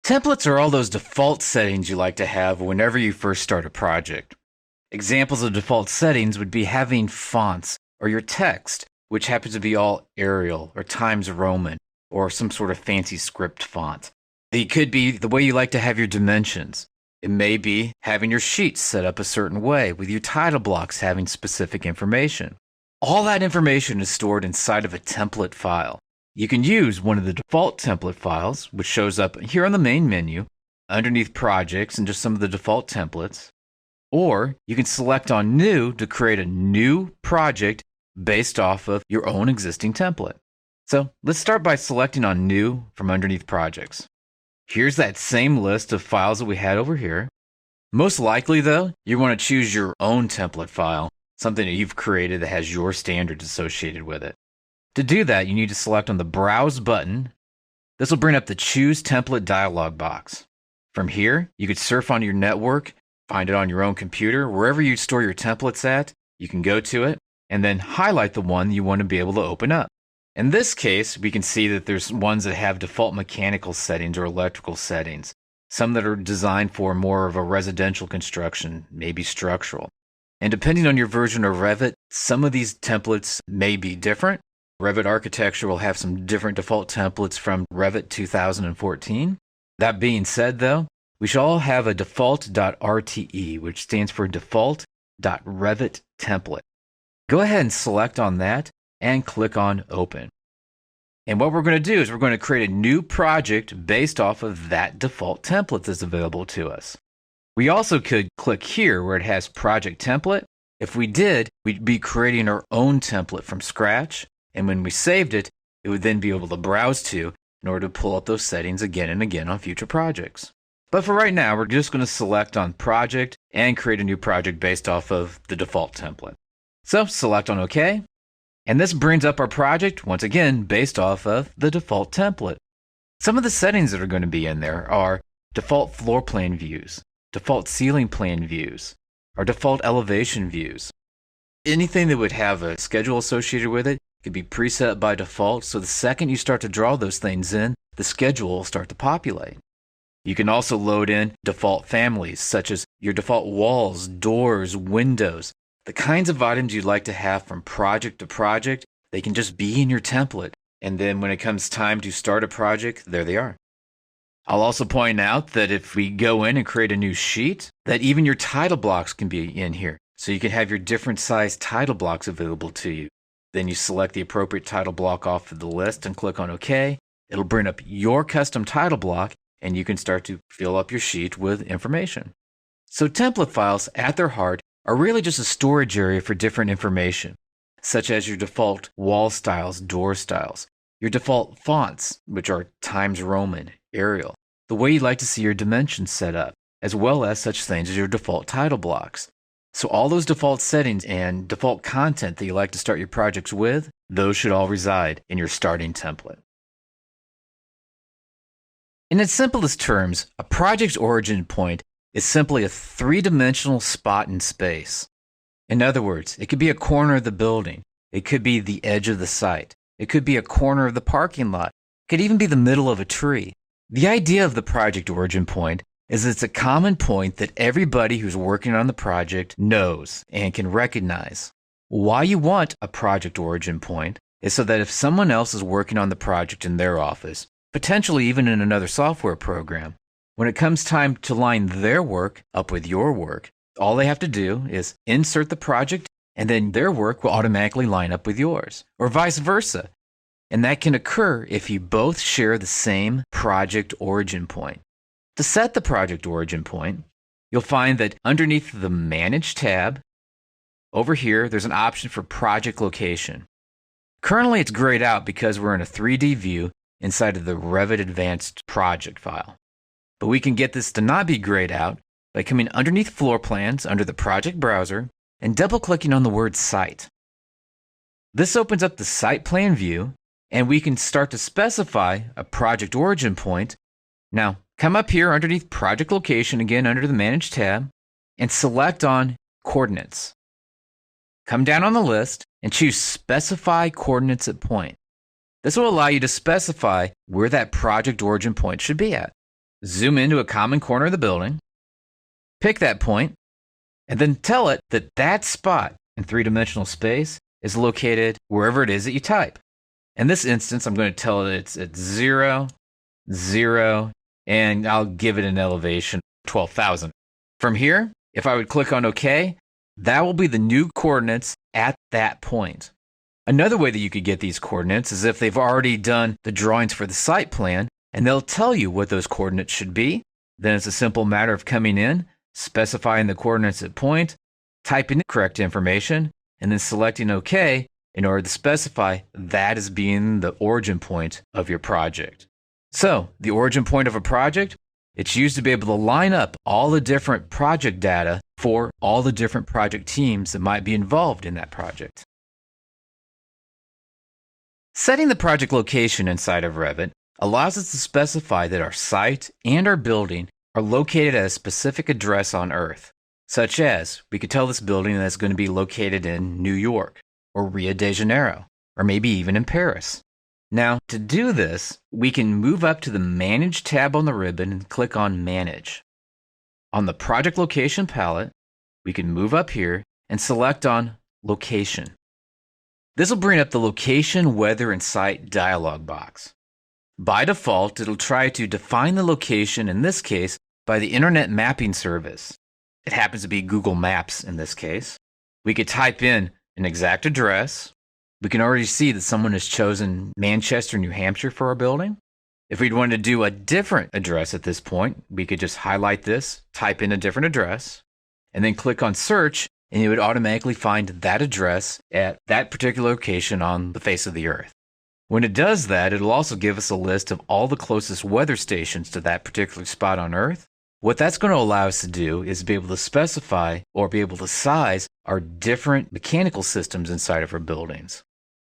Templates are all those default settings you like to have whenever you first start a project. Examples of default settings would be having fonts or your text, which happens to be all Arial or Times Roman or some sort of fancy script font. It could be the way you like to have your dimensions. It may be having your sheets set up a certain way with your title blocks having specific information. All that information is stored inside of a template file. You can use one of the default template files, which shows up here on the main menu, underneath projects and just some of the default templates. Or you can select on New to create a new project based off of your own existing template. So let's start by selecting on New from underneath Projects. Here's that same list of files that we had over here. Most likely, though, you want to choose your own template file, something that you've created that has your standards associated with it. To do that, you need to select on the Browse button. This will bring up the Choose Template dialog box. From here, you could surf on your network, find it on your own computer, wherever you store your templates at, you can go to it, and then highlight the one you want to be able to open up. In this case, we can see that there's ones that have default mechanical settings or electrical settings, some that are designed for more of a residential construction, maybe structural. And depending on your version of Revit, some of these templates may be different. Revit Architecture will have some different default templates from Revit 2014. That being said, though, we should all have a default.rte, which stands for default.revit template. Go ahead and select on that and click on Open. And what we're going to do is we're going to create a new project based off of that default template that's available to us. We also could click here where it has Project Template. If we did, we'd be creating our own template from scratch. And when we saved it, it would then be able to browse to in order to pull up those settings again and again on future projects. But for right now, we're just going to select on Project and create a new project based off of the default template. So select on OK. And this brings up our project, once again, based off of the default template. Some of the settings that are going to be in there are default floor plan views, default ceiling plan views, or default elevation views. Anything that would have a schedule associated with it could be preset by default, so the second you start to draw those things in, the schedule will start to populate. You can also load in default families, such as your default walls, doors, windows. The kinds of items you'd like to have from project to project, they can just be in your template. And then when it comes time to start a project, there they are. I'll also point out that if we go in and create a new sheet, that even your title blocks can be in here. So you can have your different size title blocks available to you. Then you select the appropriate title block off of the list and click on OK. It'll bring up your custom title block and you can start to fill up your sheet with information. So template files at their heart are really just a storage area for different information, such as your default wall styles, door styles, your default fonts, which are Times Roman, Arial, the way you'd like to see your dimensions set up, as well as such things as your default title blocks. So all those default settings and default content that you like to start your projects with, those should all reside in your starting template. In its simplest terms, a project's origin point is simply a three-dimensional spot in space. In other words, it could be a corner of the building. It could be the edge of the site. It could be a corner of the parking lot. It could even be the middle of a tree. The idea of the project origin point is it's a common point that everybody who's working on the project knows and can recognize. Why you want a project origin point is so that if someone else is working on the project in their office, potentially even in another software program, when it comes time to line their work up with your work, all they have to do is insert the project and then their work will automatically line up with yours, or vice versa. And that can occur if you both share the same project origin point. To set the project origin point, you'll find that underneath the Manage tab, over here, there's an option for project location. Currently, it's grayed out because we're in a 3D view inside of the Revit Advanced project file. But we can get this to not be grayed out by coming underneath Floor Plans under the project browser and double-clicking on the word Site. This opens up the Site Plan view, and we can start to specify a project origin point. Now, come up here underneath Project Location, again under the Manage tab, and select on Coordinates. Come down on the list and choose Specify Coordinates at Point. This will allow you to specify where that project origin point should be at. zoom into a common corner of the building, pick that point, and then tell it that that spot in three-dimensional space is located wherever it is that you type. In this instance, I'm going to tell it it's at 0, 0, and I'll give it an elevation of 12,000. From here, if I would click on OK, that will be the new coordinates at that point. Another way that you could get these coordinates is if they've already done the drawings for the site plan, and they'll tell you what those coordinates should be. Then it's a simple matter of coming in, specifying the coordinates at point, typing the correct information, and then selecting OK in order to specify that as being the origin point of your project. So, the origin point of a project, it's used to be able to line up all the different project data for all the different project teams that might be involved in that project. Setting the project location inside of Revit allows us to specify that our site and our building are located at a specific address on Earth, such as we could tell this building that it's going to be located in New York, or Rio de Janeiro, or maybe even in Paris. Now, to do this, we can move up to the Manage tab on the ribbon and click on Manage. On the Project Location palette, we can move up here and select on Location. This will bring up the Location, Weather, and Site dialog box. By default, it'll try to define the location, in this case, by the Internet Mapping Service. It happens to be Google Maps in this case. We could type in an exact address. We can already see that someone has chosen Manchester, New Hampshire for our building. If we'd want to do a different address at this point, we could just highlight this, type in a different address, and then click on Search, and it would automatically find that address at that particular location on the face of the Earth. When it does that, it'll also give us a list of all the closest weather stations to that particular spot on Earth. What that's going to allow us to do is be able to specify or be able to size our different mechanical systems inside of our buildings.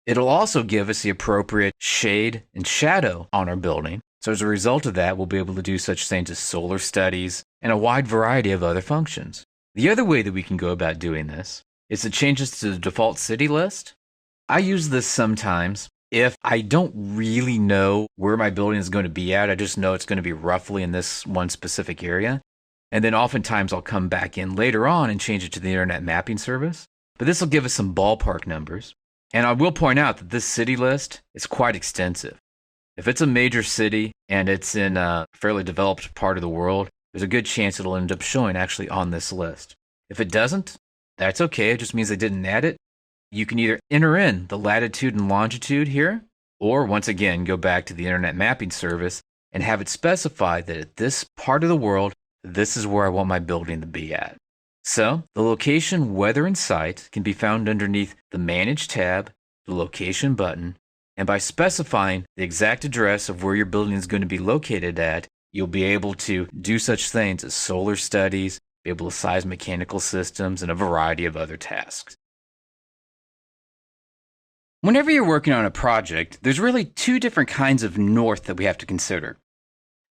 It'll also give us the appropriate shade and shadow on our building. So as a result of that, we'll be able to do such things as solar studies and a wide variety of other functions. The other way that we can go about doing this is to change this to the default city list. I use this sometimes if I don't really know where my building is going to be at. I just know it's going to be roughly in this one specific area. And then oftentimes I'll come back in later on and change it to the Internet Mapping Service. But this will give us some ballpark numbers. And I will point out that this city list is quite extensive. If it's a major city and it's in a fairly developed part of the world, there's a good chance it'll end up showing actually on this list. If it doesn't, that's okay. It just means I didn't add it. You can either enter in the latitude and longitude here, or once again, go back to the Internet Mapping Service and have it specify that at this part of the world, this is where I want my building to be at. So, the Location, Weather, and Site can be found underneath the Manage tab, the Location button, and by specifying the exact address of where your building is going to be located at, you'll be able to do such things as solar studies, be able to size mechanical systems, and a variety of other tasks. Whenever you're working on a project, there's really two different kinds of north that we have to consider.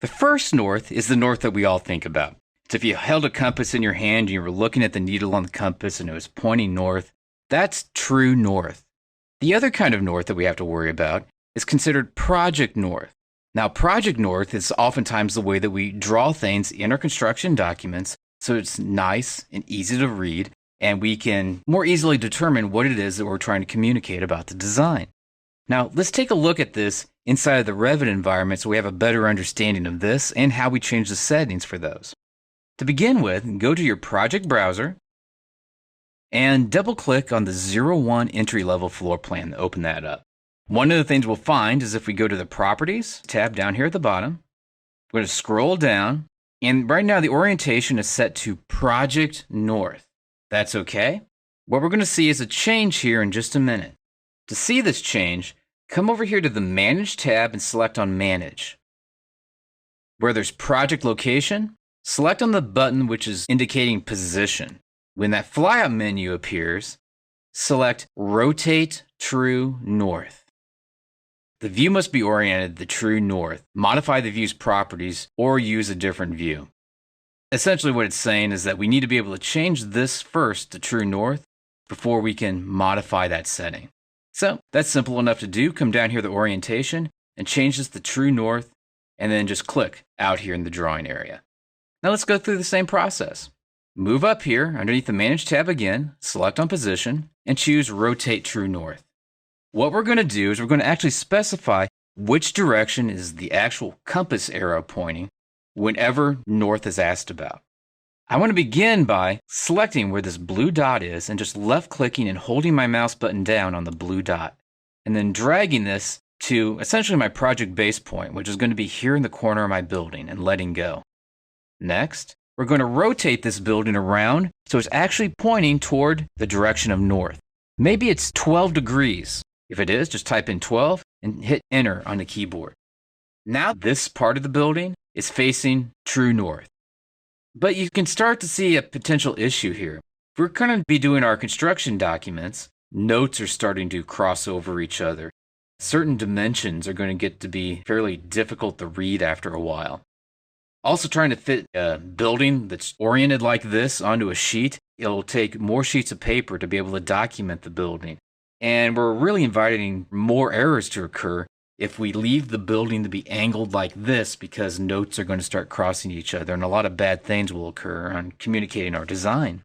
The first north is the north that we all think about. So if you held a compass in your hand and you were looking at the needle on the compass and it was pointing north, that's true north. The other kind of north that we have to worry about is considered project north. Now, project north is oftentimes the way that we draw things in our construction documents so it's nice and easy to read, and we can more easily determine what it is that we're trying to communicate about the design. Now, let's take a look at this inside of the Revit environment so we have a better understanding of this and how we change the settings for those. To begin with, go to your project browser and double-click on the 01 entry-level floor plan to open that up. One of the things we'll find is if we go to the Properties tab down here at the bottom, we're going to scroll down, and right now the orientation is set to Project North. That's okay. What we're going to see is a change here in just a minute. To see this change, come over here to the Manage tab and select on Manage. Where there's Project Location, select on the button which is indicating Position. When that flyout menu appears, select Rotate True North. The view must be oriented to true north. Modify the view's properties or use a different view. Essentially what it's saying is that we need to be able to change this first to true north before we can modify that setting. So that's simple enough to do. Come down here to orientation and change this to true north, and then just click out here in the drawing area. Now let's go through the same process. Move up here underneath the Manage tab again, select on Position, and choose Rotate True North. What we're going to do is we're going to actually specify which direction is the actual compass arrow pointing whenever north is asked about. I want to begin by selecting where this blue dot is and just left-clicking and holding my mouse button down on the blue dot, and then dragging this to essentially my project base point, which is going to be here in the corner of my building, and letting go. Next, we're going to rotate this building around so it's actually pointing toward the direction of north. Maybe it's 12 degrees. If it is, just type in 12 and hit enter on the keyboard. Now this part of the building is facing true north. But you can start to see a potential issue here. If we're going to be doing our construction documents, notes are starting to cross over each other. Certain dimensions are going to get to be fairly difficult to read after a while. Also, trying to fit a building that's oriented like this onto a sheet, it'll take more sheets of paper to be able to document the building. And we're really inviting more errors to occur if we leave the building to be angled like this, because notes are going to start crossing each other and a lot of bad things will occur on communicating our design.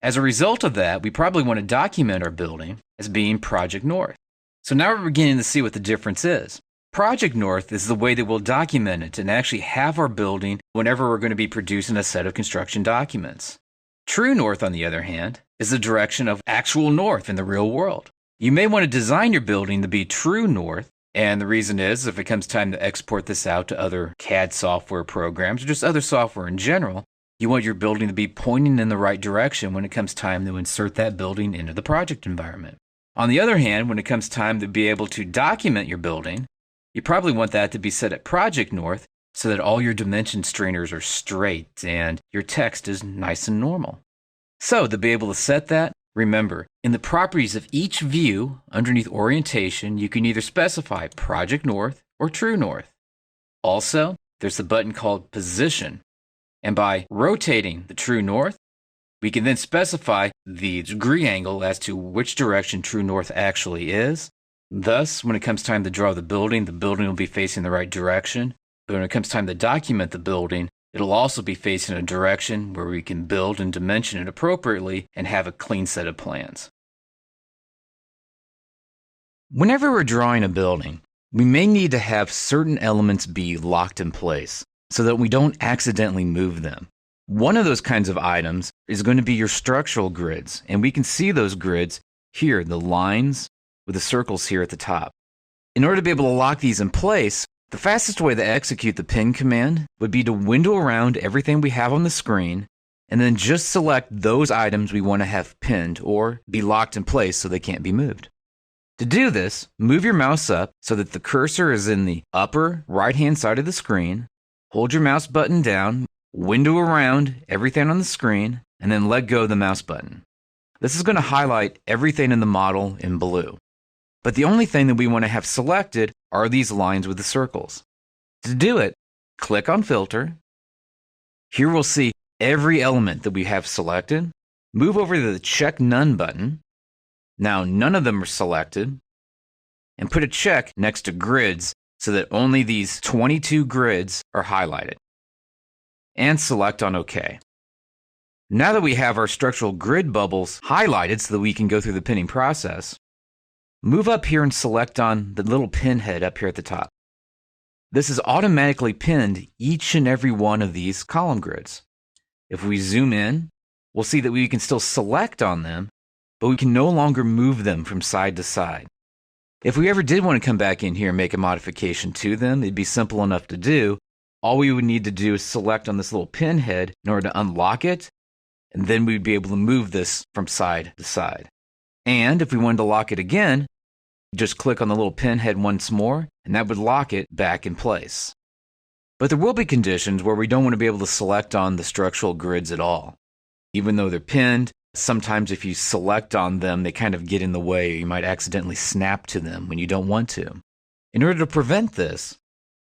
As a result of that, we probably want to document our building as being Project North. So now we're beginning to see what the difference is. Project North is the way that we'll document it and actually have our building whenever we're going to be producing a set of construction documents. True North, on the other hand, is the direction of actual north in the real world. You may want to design your building to be true north, and the reason is if it comes time to export this out to other CAD software programs or just other software in general, you want your building to be pointing in the right direction when it comes time to insert that building into the project environment. On the other hand, when it comes time to be able to document your building, you probably want that to be set at Project North so that all your dimension strainers are straight and your text is nice and normal. So to be able to set that, remember, in the properties of each view underneath orientation, you can either specify Project North or True North. Also, there's the button called Position, and by rotating the True North, we can then specify the degree angle as to which direction True North actually is. Thus, when it comes time to draw the building will be facing the right direction. But when it comes time to document the building, it'll also be facing a direction where we can build and dimension it appropriately and have a clean set of plans. Whenever we're drawing a building, we may need to have certain elements be locked in place so that we don't accidentally move them. One of those kinds of items is going to be your structural grids, and we can see those grids here, the lines with the circles here at the top. In order to be able to lock these in place, the fastest way to execute the pin command would be to window around everything we have on the screen and then just select those items we want to have pinned or be locked in place so they can't be moved. To do this, move your mouse up so that the cursor is in the upper right-hand side of the screen, hold your mouse button down, window around everything on the screen, and then let go of the mouse button. This is going to highlight everything in the model in blue. But the only thing that we want to have selected are these lines with the circles. To do it, click on Filter. Here we'll see every element that we have selected. Move over to the Check None button. Now none of them are selected. And put a check next to Grids so that only these 22 grids are highlighted. And select on OK. Now that we have our structural grid bubbles highlighted so that we can go through the pinning process, move up here and select on the little pin head up here at the top. This is automatically pinned each and every one of these column grids. If we zoom in, we'll see that we can still select on them, but we can no longer move them from side to side. If we ever did want to come back in here and make a modification to them, it'd be simple enough to do. All we would need to do is select on this little pin head in order to unlock it, and then we'd be able to move this from side to side. And if we wanted to lock it again, just click on the little pin head once more, and that would lock it back in place. But there will be conditions where we don't want to be able to select on the structural grids at all. Even though they're pinned, sometimes if you select on them, they kind of get in the way, or you might accidentally snap to them when you don't want to. In order to prevent this,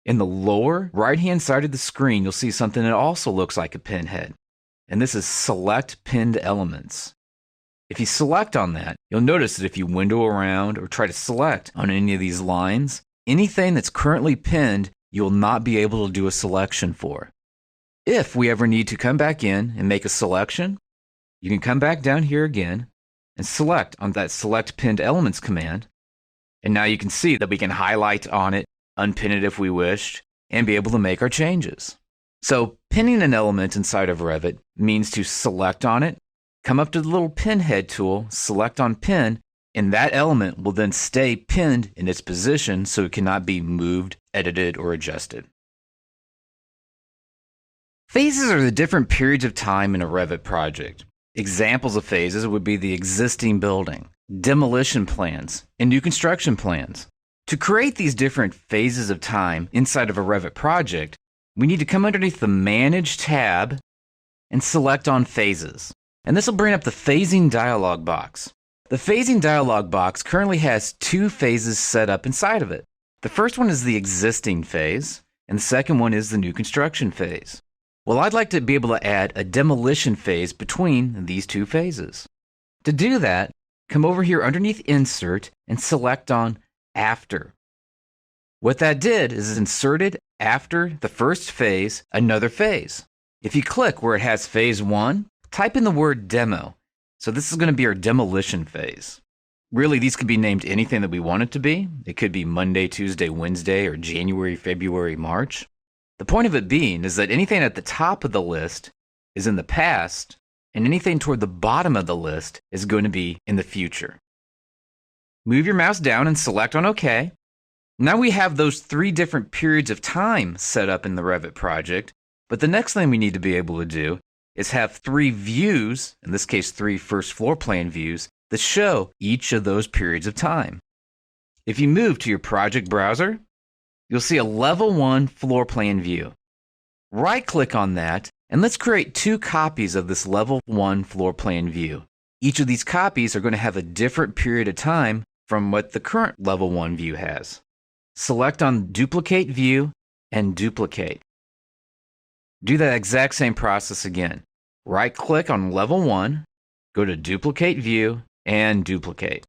in the lower right-hand side of the screen, you'll see something that also looks like a pin head. And this is Select Pinned Elements. If you select on that, you'll notice that if you window around or try to select on any of these lines, anything that's currently pinned you will not be able to do a selection for. If we ever need to come back in and make a selection, you can come back down here again and select on that Select Pinned Elements command. And now you can see that we can highlight on it, unpin it if we wished, and be able to make our changes. So pinning an element inside of Revit means to select on it, come up to the little pinhead tool, select on pin, and that element will then stay pinned in its position so it cannot be moved, edited, or adjusted. Phases are the different periods of time in a Revit project. Examples of phases would be the existing building, demolition plans, and new construction plans. To create these different phases of time inside of a Revit project, we need to come underneath the Manage tab and select on Phases. And this will bring up the Phasing dialog box. The Phasing dialog box currently has two phases set up inside of it. The first one is the existing phase, and the second one is the new construction phase. Well, I'd like to be able to add a demolition phase between these two phases. To do that, come over here underneath Insert and select on After. What that did is inserted after the first phase another phase. If you click where it has phase 1, type in the word demo. So this is going to be our demolition phase. Really, these could be named anything that we want it to be. It could be Monday, Tuesday, Wednesday, or January, February, March. The point of it being is that anything at the top of the list is in the past, and anything toward the bottom of the list is going to be in the future. Move your mouse down and select on OK. Now we have those three different periods of time set up in the Revit project, but the next thing we need to be able to do is have three views, in this case 3 first floor plan views, that show each of those periods of time. If you move to your project browser, you'll see a level 1 floor plan view. Right-click on that, and let's create 2 copies of this level 1 floor plan view. Each of these copies are going to have a different period of time from what the current level 1 view has. Select on Duplicate View and Duplicate. Do that exact same process again. Right-click on level 1, go to Duplicate View, and Duplicate.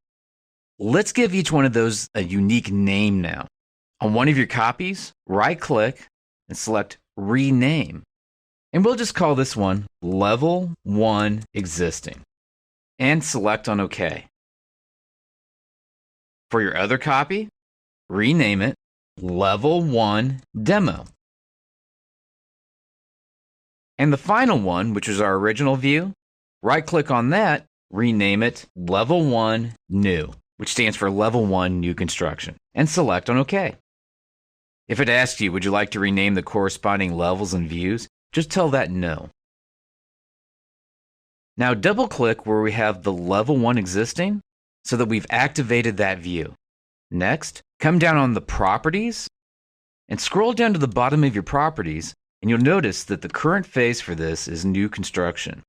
Let's give each one of those a unique name now. On one of your copies, right-click and select Rename. And we'll just call this one Level 1 Existing. And select on OK. For your other copy, rename it Level 1 Demo. And the final one, which is our original view, right-click on that, rename it Level 1 New, which stands for Level 1 New Construction, and select on OK. If it asks you, would you like to rename the corresponding levels and views, just tell that no. Now double-click where we have the Level 1 Existing so that we've activated that view. Next, come down on the Properties and scroll down to the bottom of your Properties, and you'll notice that the current phase for this is New Construction.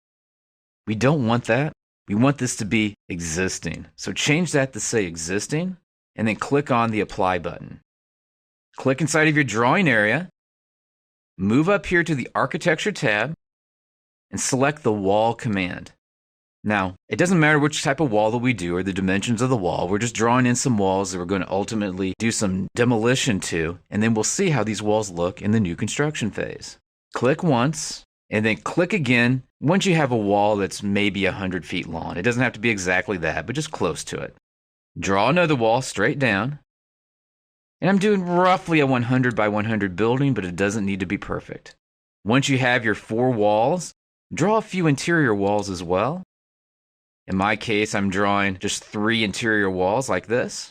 We don't want that. We want this to be Existing. So change that to say Existing, and then click on the Apply button. Click inside of your drawing area, move up here to the Architecture tab, and select the Wall command. Now, it doesn't matter which type of wall that we do or the dimensions of the wall. We're just drawing in some walls that we're going to ultimately do some demolition to, and then we'll see how these walls look in the new construction phase. Click once, and then click again once you have a wall that's maybe 100 feet long. It doesn't have to be exactly that, but just close to it. Draw another wall straight down. And I'm doing roughly a 100 by 100 building, but it doesn't need to be perfect. Once you have your 4 walls, draw a few interior walls as well. In my case, I'm drawing just 3 interior walls like this.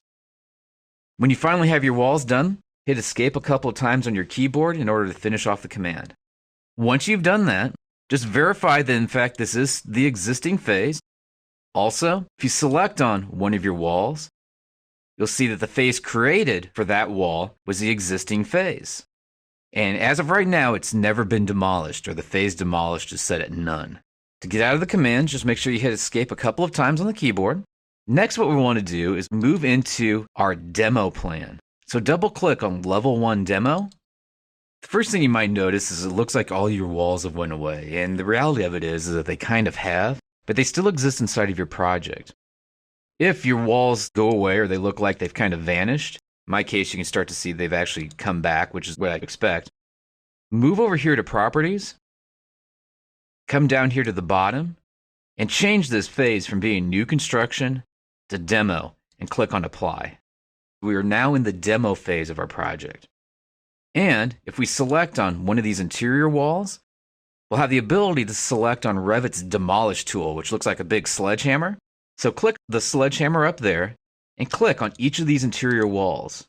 When you finally have your walls done, hit Escape a couple of times on your keyboard in order to finish off the command. Once you've done that, just verify that in fact this is the existing phase. Also, if you select on one of your walls, you'll see that the phase created for that wall was the existing phase. And as of right now, it's never been demolished, or the phase demolished is set at none. To get out of the command, just make sure you hit Escape a couple of times on the keyboard. Next, what we want to do is move into our demo plan. So double-click on Level 1 Demo. The first thing you might notice is it looks like all your walls have went away. And the reality of it is that they kind of have, but they still exist inside of your project. If your walls go away or they look like they've kind of vanished, In my case, you can start to see they've actually come back, which is what I'd expect. Move over here to Properties, come down here to the bottom, and change this phase from being New Construction to Demo, and click on Apply. We are now in the demo phase of our project. And if we select on one of these interior walls, we'll have the ability to select on Revit's Demolish tool, which looks like a big sledgehammer. So click the sledgehammer up there and click on each of these interior walls.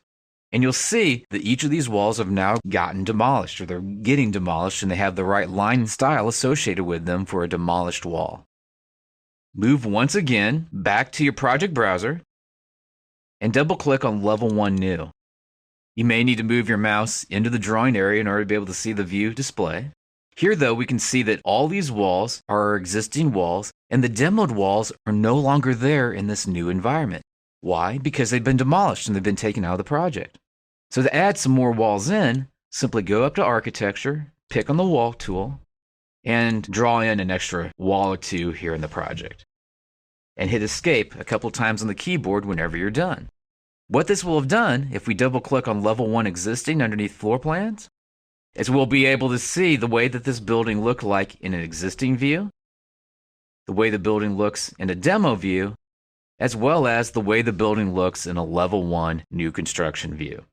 And you'll see that each of these walls have now gotten demolished, or they're getting demolished, and they have the right line and style associated with them for a demolished wall. Move once again back to your project browser and double click on Level 1 New. You may need to move your mouse into the drawing area in order to be able to see the view display. Here, though, we can see that all these walls are our existing walls, and the demoed walls are no longer there in this new environment. Why? Because they've been demolished and they've been taken out of the project. So to add some more walls in, simply go up to Architecture, pick on the Wall tool, and draw in an extra wall or two here in the project. And hit Escape a couple times on the keyboard whenever you're done. What this will have done, if we double click on Level 1 Existing underneath Floor Plans, is we'll be able to see the way that this building looked like in an existing view, the way the building looks in a demo view, as well as the way the building looks in a Level 1 new construction view.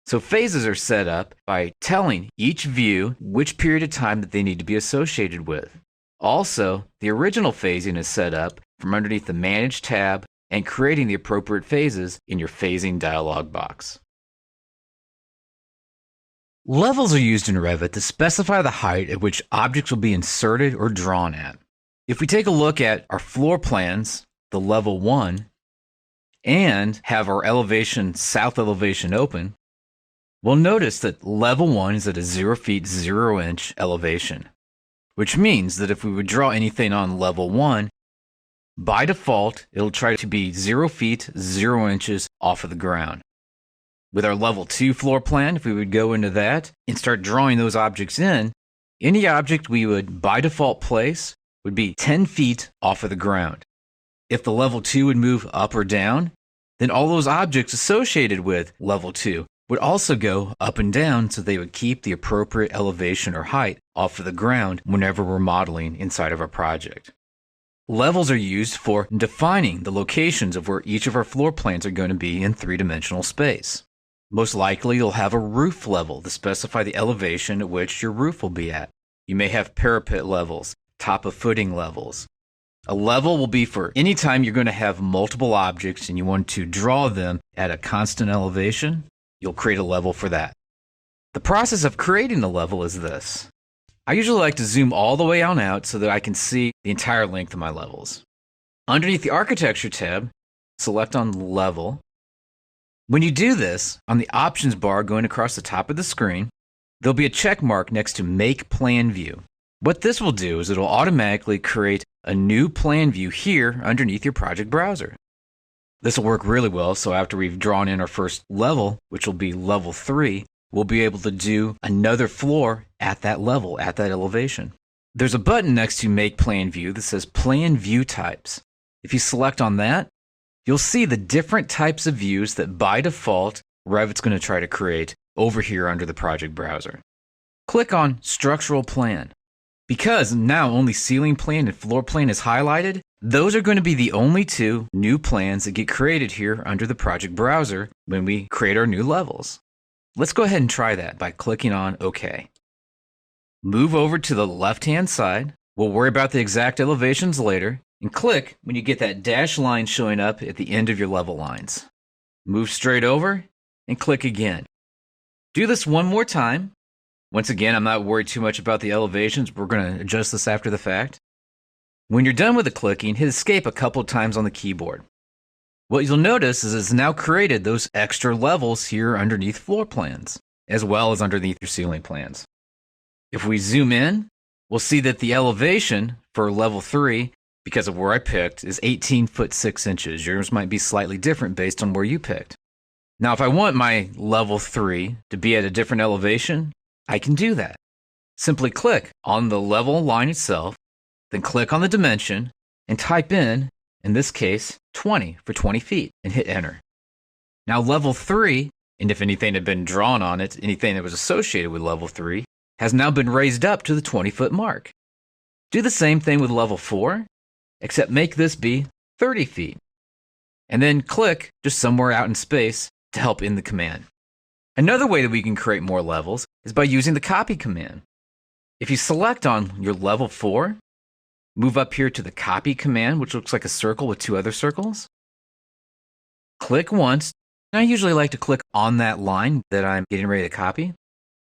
So phases are set up by telling each view which period of time that they need to be associated with. Also, the original phasing is set up from underneath the Manage tab and creating the appropriate phases in your phasing dialog box. Levels are used in Revit to specify the height at which objects will be inserted or drawn at. If we take a look at our floor plans, the Level 1, and have our elevation, south elevation open, we'll notice that Level 1 is at a 0 feet 0 inch elevation, which means that if we would draw anything on Level 1, by default, it'll try to be 0 feet 0 inches off of the ground. With our Level 2 floor plan, if we would go into that and start drawing those objects in, any object we would by default place would be 10 feet off of the ground. If the Level 2 would move up or down, then all those objects associated with Level 2 would also go up and down, so they would keep the appropriate elevation or height off of the ground whenever we're modeling inside of our project. Levels are used for defining the locations of where each of our floor plans are going to be in three-dimensional space. Most likely, you'll have a roof level to specify the elevation at which your roof will be at. You may have parapet levels, top of footing levels. A level will be for any time you're going to have multiple objects and you want to draw them at a constant elevation, you'll create a level for that. The process of creating a level is this. I usually like to zoom all the way on out so that I can see the entire length of my levels. Underneath the Architecture tab, select on Level. When you do this, on the Options bar going across the top of the screen, there'll be a check mark next to Make Plan View. What this will do is it'll automatically create a new plan view here underneath your project browser. This will work really well, so after we've drawn in our first level, which will be Level 3, we'll be able to do another floor at that level, at that elevation. There's a button next to Make Plan View that says Plan View Types. If you select on that, you'll see the different types of views that by default Revit's going to try to create over here under the project browser. Click on Structural Plan. Because now only Ceiling Plan and Floor Plan is highlighted, those are going to be the only two new plans that get created here under the project browser when we create our new levels. Let's go ahead and try that by clicking on OK. Move over to the left-hand side. We'll worry about the exact elevations later, and click when you get that dashed line showing up at the end of your level lines. Move straight over and click again. Do this one more time. Once again, I'm not worried too much about the elevations. We're going to adjust this after the fact. When you're done with the clicking, hit Escape a couple times on the keyboard. What you'll notice is it's now created those extra levels here underneath floor plans, as well as underneath your ceiling plans. If we zoom in, we'll see that the elevation for Level 3, because of where I picked, is 18 foot 6 inches. Yours might be slightly different based on where you picked. Now, if I want my Level 3 to be at a different elevation, I can do that. Simply click on the level line itself, then click on the dimension, and type in this case, 20 for 20 feet, and hit Enter. Now, Level 3 And if anything had been drawn on it, anything that was associated with level 3, has now been raised up to the 20-foot mark. Do the same thing with level 4, except make this be 30 feet. And then click just somewhere out in space to help end the command. Another way that we can create more levels is by using the copy command. If you select on your level 4, move up here to the copy command, which looks like a circle with 2 other circles. Click once. I usually like to click on that line that I'm getting ready to copy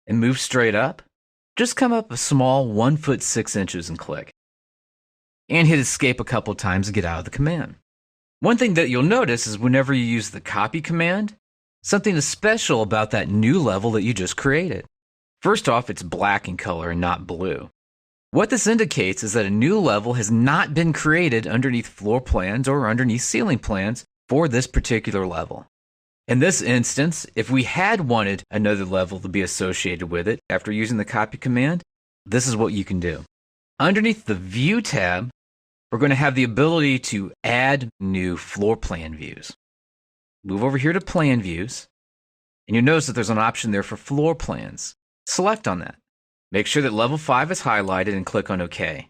and move straight up. Just come up a small 1 foot 6 inches and click. And hit escape a couple times to get out of the command. One thing that you'll notice is whenever you use the copy command, something is special about that new level that you just created. First off, it's black in color and not blue. What this indicates is that a new level has not been created underneath floor plans or underneath ceiling plans for this particular level. In this instance, if we had wanted another level to be associated with it after using the copy command, this is what you can do. Underneath the View tab, we're going to have the ability to add new floor plan views. Move over here to Plan Views, and you'll notice that there's an option there for floor plans. Select on that. Make sure that level 5 is highlighted and click on OK.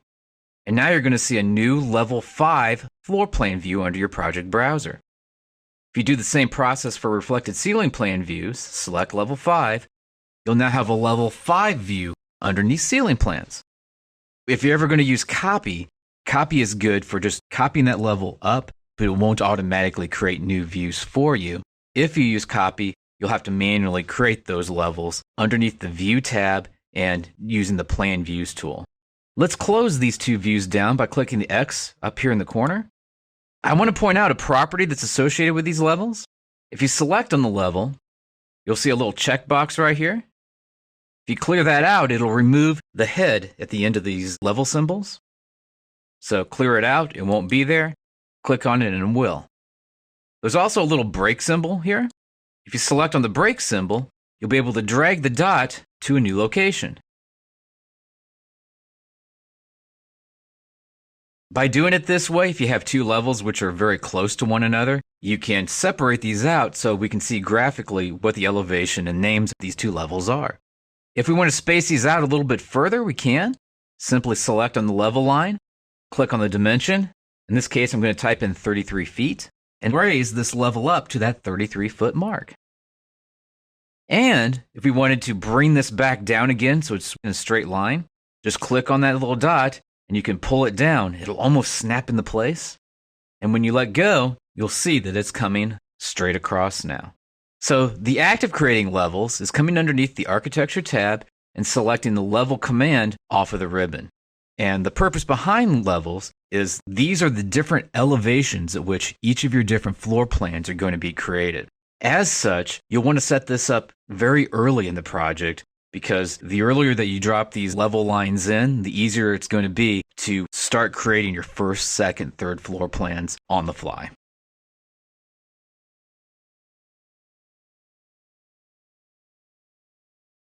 And now you're going to see a new level 5 floor plan view under your project browser. If you do the same process for reflected ceiling plan views, select level 5, you'll now have a level 5 view underneath ceiling plans. If you're ever going to use copy is good for just copying that level up, but it won't automatically create new views for you. If you use copy, you'll have to manually create those levels underneath the View tab and using the Plan Views tool. Let's close these 2 views down by clicking the X up here in the corner. I want to point out a property that's associated with these levels. If you select on the level, you'll see a little checkbox right here. If you clear that out, it'll remove the head at the end of these level symbols. So clear it out, it won't be there. Click on it and it will. There's also a little break symbol here. If you select on the break symbol, you'll be able to drag the dot to a new location. By doing it this way, if you have 2 levels which are very close to one another, you can separate these out so we can see graphically what the elevation and names of these 2 levels are. If we want to space these out a little bit further, we can. Simply select on the level line, click on the dimension. In this case, I'm going to type in 33 feet and raise this level up to that 33-foot mark. And if we wanted to bring this back down again so it's in a straight line, just click on that little dot and you can pull it down. It'll almost snap into place. And when you let go, you'll see that it's coming straight across now. So the act of creating levels is coming underneath the Architecture tab and selecting the Level command off of the ribbon. And the purpose behind levels is these are the different elevations at which each of your different floor plans are going to be created. As such, you'll want to set this up very early in the project because the earlier that you drop these level lines in, the easier it's going to be to start creating your first, second, third floor plans on the fly.